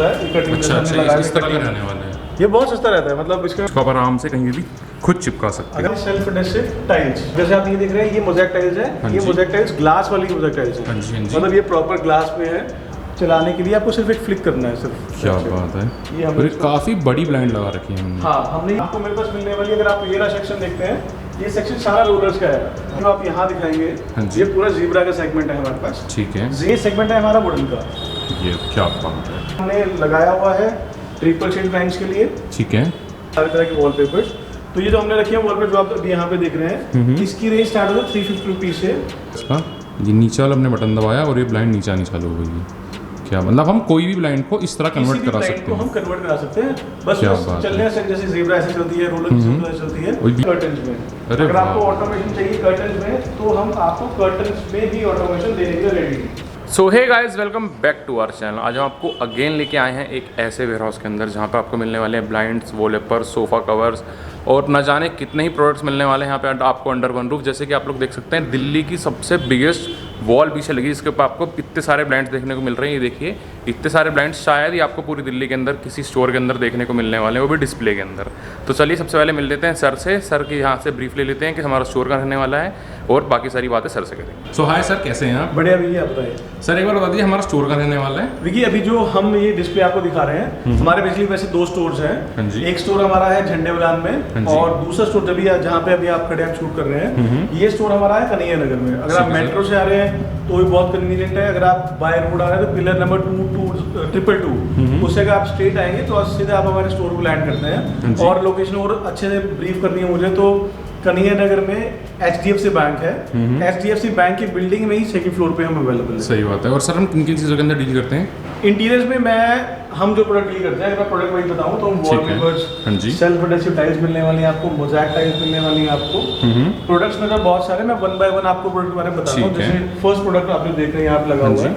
होता है, कटिंग अच्छा, इस तरह का रहने वाला है। ये बहुत सस्ता रहता है, मतलब इसका इसको आप आराम से कहीं भी खुद चिपका सकते हैं। अगर सेल्फ एडहेसिव टाइल्स, जैसे आप ये देख रहे हैं, ये मोज़ेक टाइल्स है। ये मोज़ेक टाइल्स ग्लास वाली मोज़ेक टाइल्स है। हाँ जी। मतलब ये प्रॉपर ग्लास में है। चलाने के लिए आपको सिर्फ एक फ्लिक करना है सिर्फ। क्या बात है, ये और काफ़ी बड़ी ब्लाइंड लगा रखी है हमने। हाँ, हमने आपको मेरे पास मिलने वाली, अगर आप ये रहा सेक्शन देखते हैं, ये सेक्शन सारा रोलर्स का है। जो आप यहाँ दिखाएंगे, ये पूरा ज़ीब्रा का सेगमेंट है हमारे पास। ठीक है, ये सेगमेंट है हमारा वुडन का। ये क्या बात है, हमने लगाया हुआ है ट्रिपल शेड लाइन्स के लिए। ठीक है, हर तरह के वॉलपेपर्स। तो ये जो हमने रखी है वॉलपेपर, जो आप अभी यहाँ पे देख रहे हैं, इसकी रेंज स्टार्ट होता है 350 रुपीज़ से। इसका ये नीचे वाला हमने बटन दबाया और ये ब्लाइंड नीचे आनी चालू हो गई। क्या मतलब हम कोई भी ब्लाइंड को इस तरह कन्वर्ट करा सकते हैं? हम कन्वर्ट करा सकते हैं, बस चलने से, जैसे ज़ेब्रा ऐसे चलती है, रोलर ऐसे चलती है कर्टन्स में। अगर आपको ऑटोमेशन चाहिए कर्टन्स में, तो हम आपको कर्टन्स में भी ऑटोमेशन देने के लिए रेडी हैं। So hey guys, welcome back to our channel. आज हम आपको अगेन लेके आए हैं एक ऐसे वेयरहाउस के अंदर जहाँ पे आपको मिलने वाले हैं ब्लाइंड्स, वॉलपेपर, सोफ़ा कवर्स और न जाने कितने ही प्रोडक्ट्स मिलने वाले हैं यहाँ पे आपको अंडर वन रूफ। जैसे कि आप लोग देख सकते हैं, दिल्ली की सबसे बिगेस्ट वॉल पीछे लगी, जिसके ऊपर आपको इतने सारे ब्लाइंड्स देखने को मिल रहे हैं। ये देखिए, इतने सारे ब्लाइंड्स शायद ही आपको पूरी दिल्ली के अंदर किसी स्टोर के अंदर देखने को मिलने वाले हैं, वो भी डिस्प्ले के अंदर। तो चलिए सबसे पहले मिल लेते हैं सर से। सर की यहाँ से ब्रीफ ले लेते हैं कि हमारा स्टोर का रहने वाला है और बाकी सारी बातें सर से करेंगे। सो हाय सर, कैसे हैं आप? बढ़िया भैया, आप बताइए। सर एक बार बता दीजिए हमारा स्टोर का रहने वाला है। देखिए, अभी जो हम ये डिस्प्ले आपको दिखा रहे हैं, हमारे बेसिकली वैसे 2 स्टोर्स हैं। एक स्टोर हमारा है झंडे बलान में, और दूसरा स्टोर जहाँ पे अभी आप खड़े आप शूट कर रहे हैं, ये स्टोर हमारा है कन्हैया नगर में। अगर आप मेट्रो से आ रहे हैं तो भी बहुत कन्वीनियंट है। अगर आप बाय रोड आ रहे हैं तो पिलर नंबर 222 उससे अगर आप स्ट्रेट आएंगे तो सीधे आप हमारे स्टोर को लैंड करते हैं। और लोकेशन और अच्छे से ब्रीफ करनी है मुझे, तो कन्हैया नगर में HDFC बैंक है। HDFC बैंक की बिल्डिंग में ही 2nd फ्लोर पे हम अवेलेबल है। सही बात है। और सर हम किन किन चीज़ों के अंदर डील करते हैं? इंटीरियर्स में हम जो प्रोडक्ट डील करते हैं, अगर मैं प्रोडक्ट वाइज बताऊं तो वॉलपेपर्स, सेल्फ एडहेसिव टाइल्स मिलने वाली है आपको, मोज़ेक टाइल्स मिलने वाली है आपको। प्रोडक्ट्स में तो बहुत सारे, मैं 1 बाय 1 आपको प्रोडक्ट के बारे में बताता हूँ। जैसे फर्स्ट प्रोडक्ट आप जो देख रहे हैं यहाँ पे लगा हुआ है,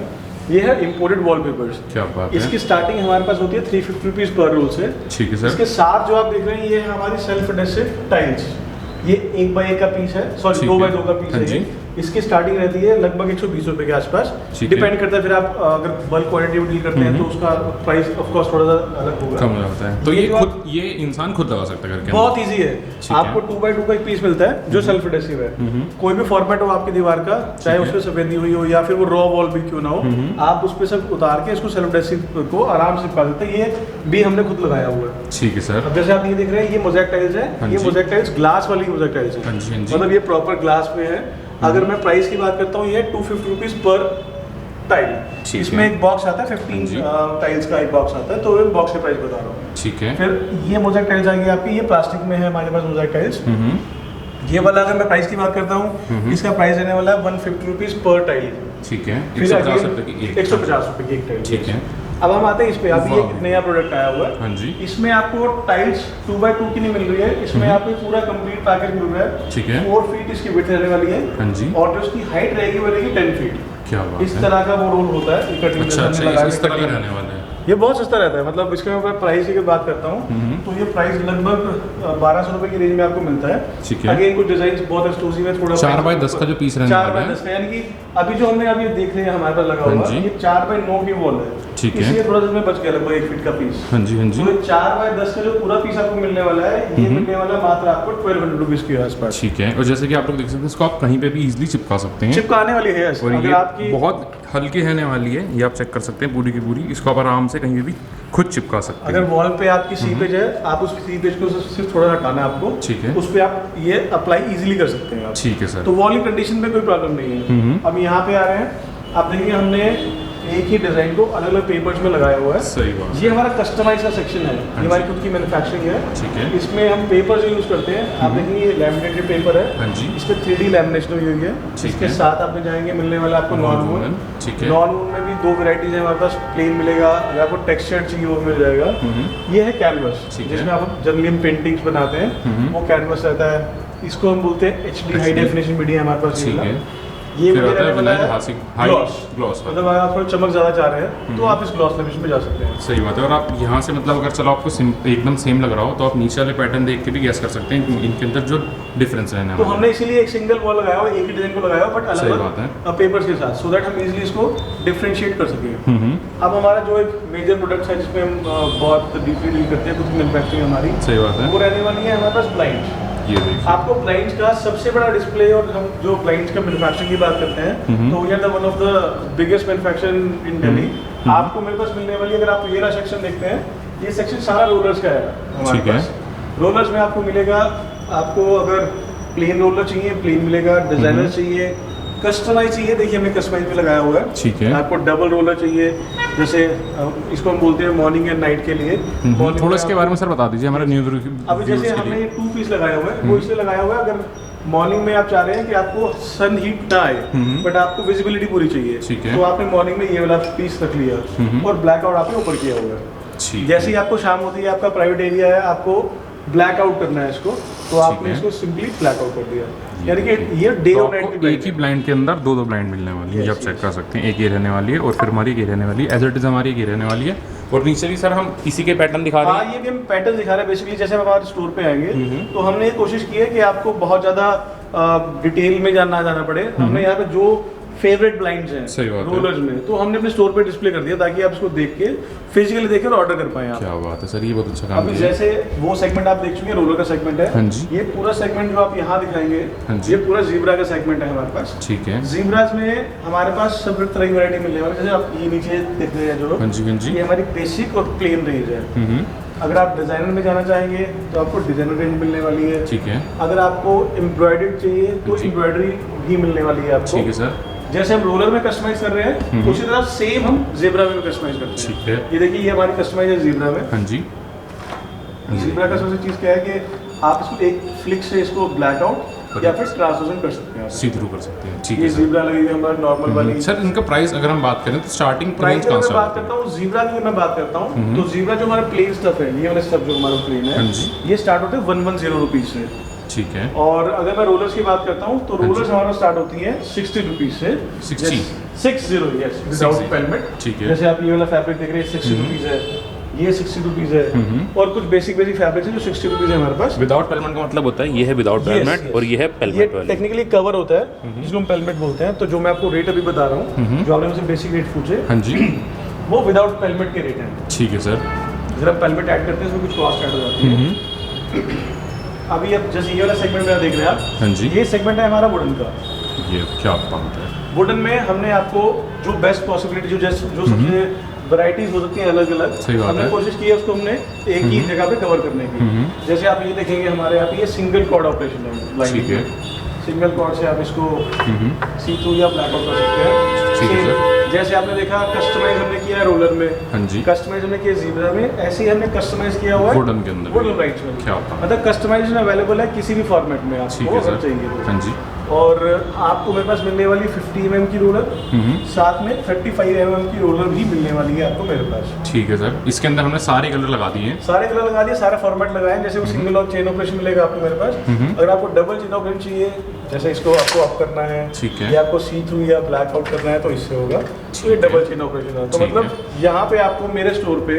ये है इंपोर्टेड वॉलपेपर्स। क्या बात है। इसकी स्टार्टिंग हमारे पास होती है 350 रुपीज़ पर रोल से। ठीक है सर। इसके साथ जो आप देख रहे हैं, ये है हमारी सेल्फ एडहेसिव टाइल्स। ये 1 बाय 1 का पीस है, सॉरी 2 बाय 2 का पीस है। इसकी स्टार्टिंग रहती है लगभग 120 रुपए के आसपास। डिपेंड करता है, फिर आप अगर बल्क क्वांटिटी में डील करते हैं तो उसका प्राइस ऑफ कोर्स थोड़ा सा अलग होगा, कम हो जाता है। तो ये इंसान खुद लगा सकता है करके? बहुत इजी है। आपको 2 बाय 2 का एक पीस मिलता है जो सेल्फ एडहेसिव है। कोई भी फॉर्मेट हो आपकी दीवार का, चाहे उसमें सफेदी हुई हो या फिर वो रॉ वॉल भी क्यों ना हो, आप उस पे सब उतार के इसको सेल्फ एडहेसिव को आराम से चिपका देते हैं। ये भी हमने खुद लगाया हुआ है। ठीक है सर। अब जैसे आप ये देख रहे हैं, ये मोज़ेक टाइल्स है। ये मोज़ेक टाइल्स ग्लास वाली मोज़ेक टाइल्स है, मतलब ये प्रॉपर ग्लास में है। अगर मैं प्राइस की बात करता हूँ, ये 250 रुपीज़ पर टाइल। इसमें एक बॉक्स आता है, 15 टाइल्स का एक बॉक्स आता है, तो मैं बॉक्स के प्राइस बता रहा हूँ। ठीक है। फिर ये मोज़ेक टाइल्स आएगी आपकी, ये प्लास्टिक में है हमारे पास मोज़ेक टाइल्स। ये वाला अगर मैं प्राइस की बात करता हूँ, इसका प्राइस रहने वाला है 150 रुपीज़ पर टाइल। ठीक है। 150 रुपये की एक टाइल। ठीक है। अब हम आते हैं इस पे। अभी एक नया प्रोडक्ट आया हुआ है। हाँ जी। इसमें आपको टाइल्स 2 बाय 2 की नहीं मिल रही है, इसमें आपको पूरा कंप्लीट पैकेज मिल रहा है। ठीक है। 4 फीट इसकी विड्थ रहने वाली है। हाँ जी। और जो इसकी हाइट रहेगी वो रहेगी 10 फीट। क्या बात है। इस तरह का वो रोल होता है। अच्छा, इस तरह का रहने वाला है। ये बहुत सस्ता रहता है, मतलब इसके मैं प्राइस की बात करता हूँ तो ये प्राइस लगभग 1200 रुपए की रेंज में आपको मिलता है। ठीक है। अगेन कुछ डिजाइन बहुत एक्सक्लूसिव है, थोड़ा 4 बाय 10 का जो पीस रहने वाला है, 4 बाय 10 का, यानी कि अभी जो हमने अभी देख रहे हैं हमारे पास लगा हुआ है, ये 4 बाय 9 की वॉल है। ठीक है। इसलिए थोड़ा सा बच गया लगभग 1 फीट का पीस। हाँ जी। तो 4 बाय 10 का जो पूरा पीस आपको मिलने वाला है, ये मिलने वाला मात्र आपको 1200 रुपीज़ के आसपास। ठीक है। और जैसे कि आप लोग देख सकते हैं, इसको आप कहीं पे भी इजीली चिपका सकते हैं। चिपकाने वाली है, और अगर ये आपकी बहुत हल्की रहने वाली है, ये आप चेक कर सकते हैं पूरी की पूरी। इसको आप आराम से कहीं भी खुद चिपका सकते हैं। अगर वॉल पे आपकी सीपेज है, आप उस सीपेज को सिर्फ थोड़ा हटाना है आपको। ठीक है। उस पे आप ये अप्लाई इजीली कर सकते हैं आप। ठीक है सर। तो वॉल की कंडीशन में कोई प्रॉब्लम नहीं है। अब यहाँ पे आ रहे हैं, आप देखिए हमने एक ही डिजाइन को अलग अलग पेपर्स में लगाया हुआ है। सही बात। ये हमारा कस्टमाइज का सेक्शन है, ये हमारी खुद की मैन्युफैक्चरिंग है। ठीक है। इसमें हम पेपर्स यूज करते हैं। आप देखेंगे ये लैमिनेटेड पेपर है। हाँ जी। इस पे 3D लैमिनेशन हुई हुई है। इसके साथ आपने जाएंगे मिलने वाला आपको नॉन वूलन। ठीक है। नॉन वूलन में भी 2 वैरायटीज है हमारे पास। प्लेन मिलेगा, अगर आपको टेक्सचर्ड चाहिए वो मिल जाएगा। ये है कैनवस, जिसमें आप जनरली हम पेंटिंग्स बनाते हैं, वो कैनवस रहता है। इसको हम बोलते हैं HD हाई डेफिनेशन मीडिया हमारे पास। ये फिर मुझे आता है रहने वाला विनाइल है हासिक ग्लॉस वाला। मतलब अगर आप थोड़ा चमक ज़्यादा चाह रहे हैं तो आप इस ग्लॉस फिनिश में जा सकते हैं। सही बात है। और आप यहाँ से मतलब अगर चलो आपको एकदम सेम लग रहा हो तो आप नीचे वाले पैटर्न देख के भी गैस कर सकते हैं इनके अंदर जो डिफरेंस है। तो हमने इसीलिए एक सिंगल वॉल लगाया हुआ, एक ही डिजाइन को लगाया हुआ, बट सही अलग बात है। पेपर्स के साथ, सो दैट हम इजीली इसको डिफरेंशिएट कर सकें। अब हमारा जो एक मेजर प्रोडक्ट है जिसमें हम बहुत डीपली डील करते हैं, कुछ मैन्युफैक्चरिंग हमारी, सही बात है, वो रहने वाली है हमारे पास ब्लाइंड। ये देखिए आपको ब्लाइंड्स का सबसे बड़ा डिस्प्ले, और हम जो ब्लाइंड्स का मैन्युफैक्चरिंग की बात करते हैं तो we are the one of the biggest manufacturer in Delhi. आपको मेरे पास मिलने वाली, अगर आप ये वाला सेक्शन देखते हैं, ये सेक्शन सारा रोलर्स का है हमारे पास। रोलर्स में आपको मिलेगा, आपको अगर प्लेन रोलर चाहिए प्लेन मिलेगा, डिजाइनर चाहिए, कस्टमाइज चाहिए, देखिए हमने कस्टमाइज भी लगाया हुआ है। ठीक है। आपको डबल रोलर चाहिए, जैसे इसको हम बोलते हैं मॉर्निंग एंड नाइट के लिए। थोड़ा इसके बारे में सर बता दीजिए हमारे न्यूज़ अभी जैसे हमने ये 2 पीस लगाया हुआ है, वो इसलिए लगाया हुआ है, अगर मॉर्निंग में आप चाह रहे हैं कि आपको सन हीट ना आए बट आपको विजिबिलिटी पूरी चाहिए, ठीक है। तो आपने मॉर्निंग में ये वाला पीस रख लिया और ब्लैक आउट आपने ऊपर किया हुआ है। जैसे ही आपको शाम होती है, आपका प्राइवेट एरिया है, आपको ब्लैक आउट करना है इसको, तो आपने इसको सिंपली ब्लैक आउट कर दिया। यानी कि ये डे और नाइट की एक ही ब्लाइंड के अंदर दो ब्लाइंड मिलने वाली है, आप चेक कर सकते हैं। एक ये रहने वाली है और फिर हमारी ये रहने वाली है, एज इट इज हमारी ये रहने वाली है। और नीचे भी सर हम इसी के पैटर्न दिखा रहे हैं। ये भी हम पैटर्न दिखा रहे हैं बेसिकली। जैसे हम हमारे स्टोर पे आएंगे तो हमने ये कोशिश की है कि आपको बहुत ज़्यादा डिटेल में जाना पड़े। हमने यहाँ पे जो फेवरेट ब्लाइंड्स हैं रोलर्स में, तो हमने अपने स्टोर पे डिस्प्ले कर दिया ताकि आप इसको देख के फिजिकली देखें और ऑर्डर कर पाएं आप। क्या बात है सर, ये बहुत अच्छा काम अभी जैसे वो सेगमेंट आप देख चुके हैं, रोलर का सेगमेंट है। हाँ जी। ये पूरा सेगमेंट जो आप यहाँ दिखाएंगे, हाँ जी। ये पूरा जीब्रा का सेगमेंट है हमारे पास। ठीक है। जीब्रास में हमारे पास सब तरह की वैरायटी मिलने वाली है। जैसे आप ये नीचे देख रहे हैं जो, हाँ जी, हाँ जी। ये हमारी बेसिक और प्लेन रेंज है। अगर आप डिजाइनर में जाना चाहेंगे तो आपको डिजाइनर रेंज मिलने वाली है। ठीक है। अगर आपको एम्ब्रॉयडर्ड चाहिए तो एम्ब्रॉयडरी भी मिलने वाली है आपको। ठीक है सर। जैसे हम रोलर में कस्टमाइज कर रहे हैं, उसी तरह सेम हम ज़ेब्रा में कस्टमाइज करते हैं। ठीक है। ये देखिए, ये हमारी कस्टमाइज है ज़ेब्रा में। हाँ जी। ज़ेब्रा का सबसे चीज़ क्या है कि आप इसको एक फ्लिक से इसको ब्लैक आउट या फिर ट्रांसलूसेंट कर सकते हैं, सी थ्रू कर सकते हैं। ठीक ये है सर। ज़ेब्रा लगेगी हमारी नॉर्मल वाली। सर इनका प्राइस अगर हम बात करें तो स्टार्टिंग प्राइस कहाँ की से मैं बात आता है? करता हूँ, ज़ेब्रा की मैं बात करता हूँ, तो ज़ेब्रा जो हमारा प्लेन स्टफ है, ये वाला स्टफ जो हमारा प्लेन है, हाँ जी। ये स्टार्ट होते हैं 110 रुपीज़ से। ठीक है। और अगर मैं रोलर्स की बात करता हूँ तो रोलर्स हमारा स्टार्ट होती है 60 रुपीज़ से। 60? 60 यस, विदाउट पेलमेट। ठीक है। जैसे आप ये वाला फैब्रिक देख रहे हैं 60 रुपीज़ है, ये 60 रुपीज़ है, और कुछ बेसिक फैब्रिक्स हैं जो 60 रुपीज़ है हमारे पास। विदाउट पेलमेट का मतलब होता है ये है विदाउट पेलमेट और ये है ये पेलमेट वाली। टेक्निकली कवर होता है जिसको हम पेलमेट बोलते हैं। तो जो मैं आपको रेट अभी बता रहा हूँ, जो आपने मुझसे बेसिक रेट पूछे, हाँ जी, वो विदाउट पेलमेट के रेट हैं। ठीक है सर। जब आप पेलमेट ऐड करते हैं उसमें कुछ कॉस्ट ऐड हो जाती है। अभी अब जैसे ये वाला सेगमेंट में देख रहे हैं आप, हाँ जी, ये सेगमेंट है हमारा वुडन का। ये क्या बात है। वुडन में हमने आपको जो बेस्ट पॉसिबिलिटी, जो सबसे वैरायटीज हो सकती हैं अलग अलग, हमने कोशिश की है उसको हमने एक ही जगह पे कवर करने की। जैसे आप ये देखेंगे हमारे यहाँ पे ये सिंगल कॉर्ड ऑपरेशन है। ठीक है। सिंगल कॉर्ड से आप इसको सी थ्रू या ब्लैक आउट कर सकते हैं। ठीक है सर। जैसे आपने देखा कस्टमाइज हमने किया है रोलर में, हाँ जी, कस्टमाइज हमने किया ज़ेब्रा में, ऐसे ही हमने कस्टमाइज किया हुआ है वुडन के अंदर। वुडन राइट्स में। क्या बात है। मतलब कस्टमाइजेशन अवेलेबल है किसी भी फॉर्मेट में आपको अगर चाहिए तो। हाँ जी। और आपको मेरे पास मिलने वाली 50 mm की रोलर, साथ में 35 mm की रोलर भी मिलने वाली है आपको मेरे पास। ठीक है सर। इसके अंदर हमने सारे कलर लगा दिए हैं। सारे कलर लगा दिए, सारा फॉर्मेट लगाए। जैसे वो सिंगल और चेन ऑपरेशन मिलेगा आपको मेरे पास। अगर आपको डबल चेन ऑपरेशन चाहिए, जैसे इसको आपको अप करना है, ठीक है, या आपको सी थ्रू या ब्लैक आउट करना है, तो इससे होगा। तो ये डबल चेन ऑपरेशन है। तो मतलब यहाँ पे आपको मेरे स्टोर पे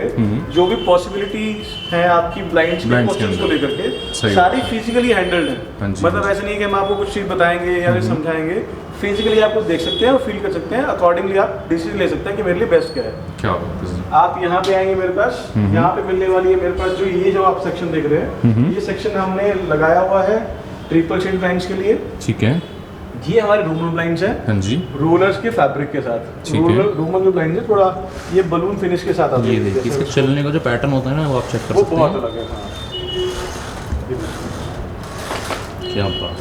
जो भी पॉसिबिलिटी है आपकी ब्लाइंड्स के को लेकर के, सारी फिजिकली हैंडल्ड है। मतलब ऐसा नहीं है कि हम आपको कुछ चीज़ बताएंगे या समझाएंगे, फिजिकली आपको देख सकते हैं और फील कर सकते हैं। अकॉर्डिंगली आप डिसीजन ले सकते हैं कि मेरे लिए बेस्ट क्या है। क्या बात है। आप यहाँ पे आएंगे मेरे पास, यहाँ पे मिलने वाली है मेरे पास जो ये जो आप सेक्शन देख रहे हैं, ये सेक्शन हमने लगाया हुआ है ट्रिपल शेड ब्लाइंड्स के लिए। ठीक है। ये हमारे रूमल ब्लाइंड्स हैं। हाँ जी। रोलर्स के फैब्रिक के साथ। रूमल जो ब्लाइंड्स है थोड़ा ये बलून फिनिश के साथ आती है। ये देखिए इसका चलने का जो पैटर्न होता है ना, वो आप चेक कर सकते हैं। वो बहुत अलग है। हाँ, क्या बात।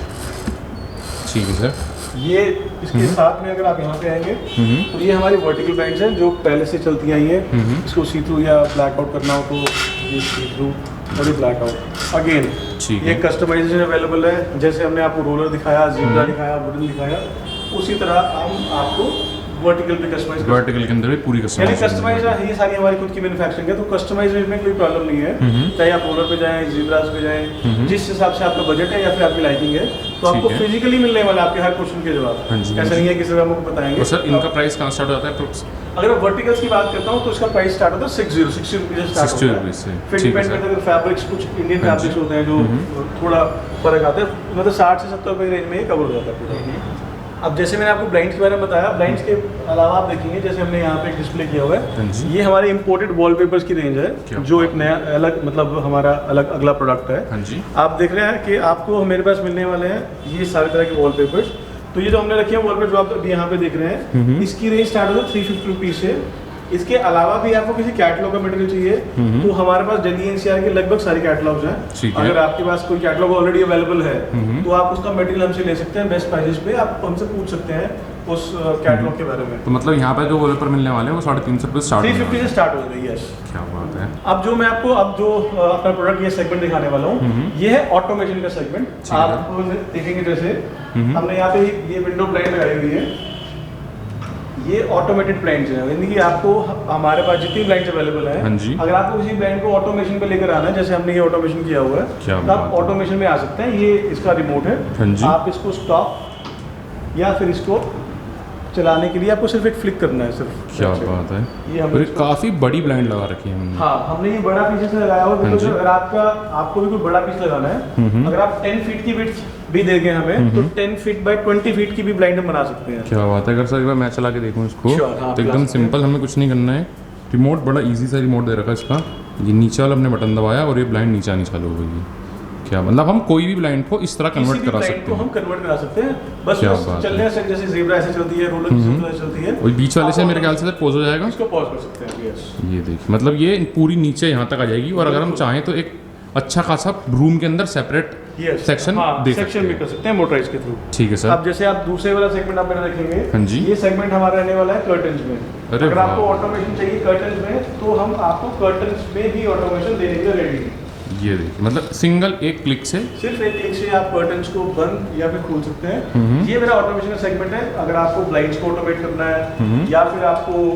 ठीक है सर। ये इसके साथ में अगर आप यहाँ पे आएंगे तो ये हमारी वर्टिकल ब्लाइंड्स हैं जो पहले से चलती आई हैं। इसको सी थ्रू या ब्लैक आउट करना हो तो ये सी थ्रू और ये ब्लैक आउट। अगेन ये कस्टमाइजेशन अवेलेबल है। जैसे हमने आपको रोलर दिखाया, ज़ेब्रा दिखाया, वुडन दिखाया, उसी तरह हम आपको वर्टिकल भी कस्टमाइज, वर्टिकल के अंदर भी पूरी यानी कस्टमाइज ये सारी हमारी खुद की मैन्युफैक्चरिंग है, तो कस्टमाइज में कोई प्रॉब्लम नहीं है। चाहे आप रोलर पे जाएं, ज़ीब्रास पे जाएं, जिस हिसाब से आपका बजट है या फिर आपकी लाइटिंग है, तो आपको फिजिकली मिलने वाला आपके हर क्वेश्चन के जवाब। ऐसा नहीं है कि सिर्फ हम आपको बताएंगे। सर इनका प्राइस कहाँ स्टार्ट होता है? अगर मैं वर्टिकल्स की बात करता हूँ तो इसका प्राइस स्टार्ट होता है 60 रुपीज़ से स्टार्ट होता है। फिर डिपेंड करता है, फैब्रिक्स कुछ इंडियन फैब्रिक्स होते हैं जो थोड़ा फर्क आता है, मतलब 60 से 70 रुपये रेंज में ही कवर हो जाता है पूरा। अब जैसे मैंने आपको ब्लाइंड्स के बारे में बताया, ब्लाइंड्स के अलावा आप देखेंगे जैसे हमने यहाँ पे एक डिस्प्ले किया हुआ है, ये हमारे इंपोर्टेड वॉलपेपर्स की रेंज है, जो एक नया अलग मतलब हमारा अलग अगला प्रोडक्ट है। आप देख रहे हैं कि आपको मेरे पास मिलने वाले हैं ये सारे तरह के वॉलपेपर्स। तो ये जो हमने रखे हैं वॉलपेपर जो आप अभी यहाँ पे देख रहे हैं, इसकी रेंज स्टार्ट होता है 350 रुपीज़ से। इसके अलावा भी आपको किसी कैटलॉग का मटेरियल चाहिए तो हमारे पास दिल्ली एनसीआर के लगभग सारे कैटलॉग्स हैं। अगर आपके पास कोई कैटलॉग ऑलरेडी अवेलेबल है तो आप उसका मटेरियल हमसे ले सकते हैं बेस्ट प्राइसेस पे। आप हमसे पूछ सकते हैं उस कैटलॉग के बारे में। तो मतलब यहाँ पे जो वॉलपेपर मिलने वाले हैं वो 350 रुपये स्टार्ट 350 से स्टार्ट हो रही है। क्या बात है। अब जो मैं आपको अपना प्रोडक्ट ये सेगमेंट दिखाने वाला हूँ, ये है ऑटोमेशन का सेगमेंट। आप देखेंगे जैसे हमने यहाँ पे ये विंडो ब्लाइंड लगाई हुई है, ये ऑटोमेटेड ब्लाइंड्स हैं, यानी कि आपको हमारे पास जितनी ब्लाइंड्स अवेलेबल हैं, अगर आपको किसी ब्लाइंड को ऑटोमेशन पे लेकर आना है, जैसे हमने ये ऑटोमेशन किया हुआ है, तो आप ऑटोमेशन में आ सकते हैं। ये इसका रिमोट है, आप इसको स्टॉप या फिर इसको चलाने के लिए आपको सिर्फ एक फ्लिक करना है सिर्फ। क्या बात है। ये हमने काफ़ी बड़ी ब्लाइंड लगा रखी है हमने। हाँ, हमने ये बड़ा पीस से लगाया हुआ है। अगर आपको भी कोई बड़ा पीस लगाना है, अगर आप 10 फीट की विड्थ भी देंगे हमें, तो 10 फीट बाय 20 फीट की भी ब्लाइंड हम बना सकते हैं। क्या बात है। अगर सर एक बार मैं चला के देखूँ इसको, तो एकदम सिंपल, हमें कुछ नहीं करना है। रिमोट बड़ा ईजी सा रिमोट दे रखा है इसका। ये नीचे वाला हमने बटन दबाया और ये ब्लाइंड नीचे आनी चालू हो गई। क्या मतलब हम कोई भी ब्लाइंड को इस तरह कन्वर्ट करा सकते हैं। हम कन्वर्ट करा सकते हैं, बस चलने से, जैसे ज़ेब्रा ऐसे चलती है, रोलर ऐसे चलती है, और बीच वाले से मेरे ख्याल से पॉज हो जाएगा। इसको पॉज कर सकते हैं। यस, ये देखिए, मतलब ये पूरी नीचे यहाँ तक आ जाएगी। और अगर हम चाहें तो एक अच्छा खासा रूम के अंदर सेपरेट सेक्शन भी कर सकते हैं मोटराइज के थ्रू। ठीक है सर। अब जैसे आप दूसरे वाला सेगमेंट आप मेरा देखेंगे, हाँ जी, ये सेगमेंट हमारा रहने वाला है कर्टन्स में। अगर आपको ऑटोमेशन चाहिए कर्टन्स में, तो हम आपको कर्टन्स में भी ऑटोमेशन देने के लिए रेडी हैं। ये देखिए, मतलब सिंगल एक क्लिक से, सिर्फ एक क्लिक से आप कर्टन्स को बंद या फिर खोल सकते हैं। ये मेरा ऑटोमेशन का सेगमेंट है। अगर आपको ब्लाइंड्स को ऑटोमेट करना है या फिर आपको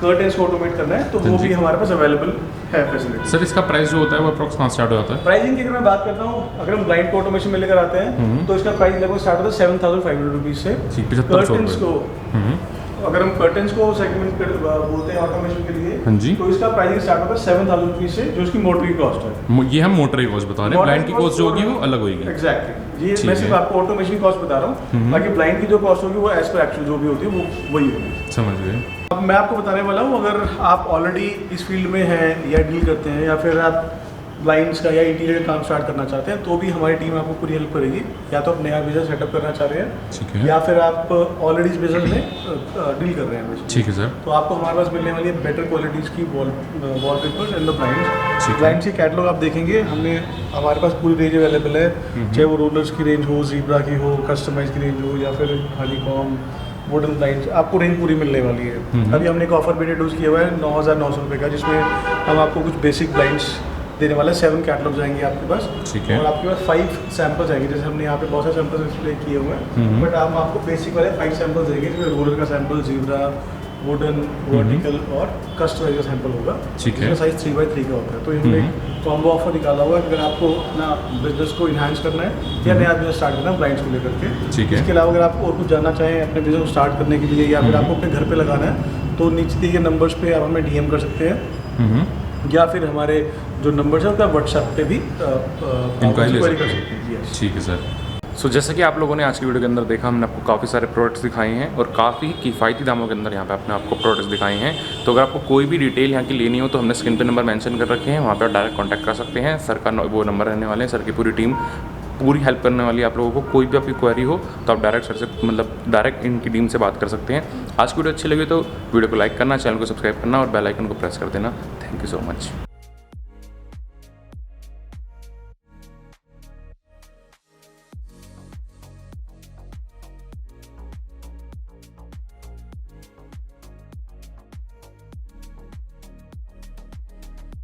कर्टन्स को ऑटोमेट करना है, तो वो भी हमारे पास अवेलेबल है फैसिलिटी। सर इसका प्राइस जो होता है वो अप्रॉक्स कहाँ स्टार्ट हो जाता है? प्राइसिंग की अगर मैं बात करता हूँ, अगर हम ब्लाइंड को ऑटोमेशन में लेकर आते हैं तो इसका प्राइस लगभग स्टार्ट होता है 7500 रुपीज़ से। कर्टन्स को, अगर हम कर्टन्स को सेगमेंट बोलते हैं ऑटोमेशन के लिए, हाँ जी, तो इसका प्राइसिंग स्टार्ट होता है 7000 रुपीज़ से, जो इसकी मोटर की कॉस्ट है। ये हम मोटर की कॉस्ट बता रहे हैं, ब्लाइंड की कॉस्ट जो होगी वो अलग होगी। एग्जैक्टली, ये मैं सिर्फ आपको ऑटोमेशन की कॉस्ट बता रहा हूँ, बाकी ब्लाइंड की जो कॉस्ट होगी वो एज पर एक्चुअल जो भी होती है वो वही होगी। समझ गए। अब मैं आपको बताने वाला हूँ, अगर आप ऑलरेडी इस फील्ड में हैं या डील करते हैं, या फिर आप ब्लाइंड्स का या इंटीरियर का काम स्टार्ट करना चाहते हैं, तो भी हमारी टीम आपको पूरी हेल्प करेगी। या तो आप नया बिजनेस सेटअप करना चाह रहे हैं, या फिर आप ऑलरेडी इस बिजनेस में डील कर रहे हैं। ठीक है सर। तो आपको हमारे पास मिलने वाली है बेटर क्वालिटीज़ की wallpapers and the blinds. Blinds की कैटलॉग आप देखेंगे, हमने हमारे पास पूरी रेंज अवेलेबल है, चाहे वो रोलर्स की रेंज हो, ज़ीब्रा की हो, कस्टमाइज की रेंज हो, या फिर हनीकॉम, वुडन ब्लाइंड्स, आपको रेंज पूरी मिलने वाली है। अभी हमने एक ऑफर भी इंट्रोड्यूस किया हुआ है 9900 रुपये का, जिसमें हम आपको कुछ बेसिक ब्लाइंड्स देने वाले 7 कैटलॉग जाएंगे आपके पास। ठीक है। और आपके पास 5 सैंपल्स आएंगे, जैसे हमने यहाँ पे बहुत सारे सैंपल्स डिस्प्ले किए हुए हैं, बट हम आपको बेसिक वाले 5 सैंपल्स देंगे, जिसमें रोलर का सैंपल, ज़ीब्रा, वुडन, वर्टिकल और कस्टमाइज का सैंपल होगा। ठीक है। साइज 3x3 का होता है। तो हमने कॉम्बो ऑफर निकाला हुआ है, अगर आपको अपना बिजनेस को इन्हांस करना है या नया बिजनेस स्टार्ट करना है ब्लाइंड्स को लेकर के। ठीक है। इसके अलावा अगर आप और कुछ जानना चाहें अपने बिजनेस को स्टार्ट करने के लिए, या फिर आपको अपने घर पे लगाना है, तो नीचे दिए गए नंबर्स पे आप हमें DM कर सकते हैं, या फिर हमारे जो नंबर्स हैं उनका व्हाट्सएप पे भी इंक्वायरी कर सकते हैं। ठीक है सर। सो जैसे कि आप लोगों ने आज की वीडियो के अंदर देखा, हमने आपको काफ़ी सारे प्रोडक्ट्स दिखाए हैं और काफ़ी किफ़ायती दामों के अंदर यहाँ पे आपने आपको प्रोडक्ट्स दिखाए हैं। तो अगर आपको कोई भी डिटेल यहाँ की लेनी हो तो हमने स्क्रीन पे नंबर मेंशन कर रखे हैं, वहाँ पर डायरेक्ट कांटेक्ट कर सकते हैं। सर का वो नंबर रहने वाले हैं, सर की पूरी टीम पूरी हेल्प करने वाली है आप लोगों को। कोई भी आपकी क्वेरी हो तो आप डायरेक्ट सर से, मतलब डायरेक्ट इनकी टीम से बात कर सकते हैं। आज की वीडियो अच्छी लगी तो वीडियो को लाइक करना, चैनल को सब्सक्राइब करना और बेल आइकन को प्रेस कर देना। Thank you so much.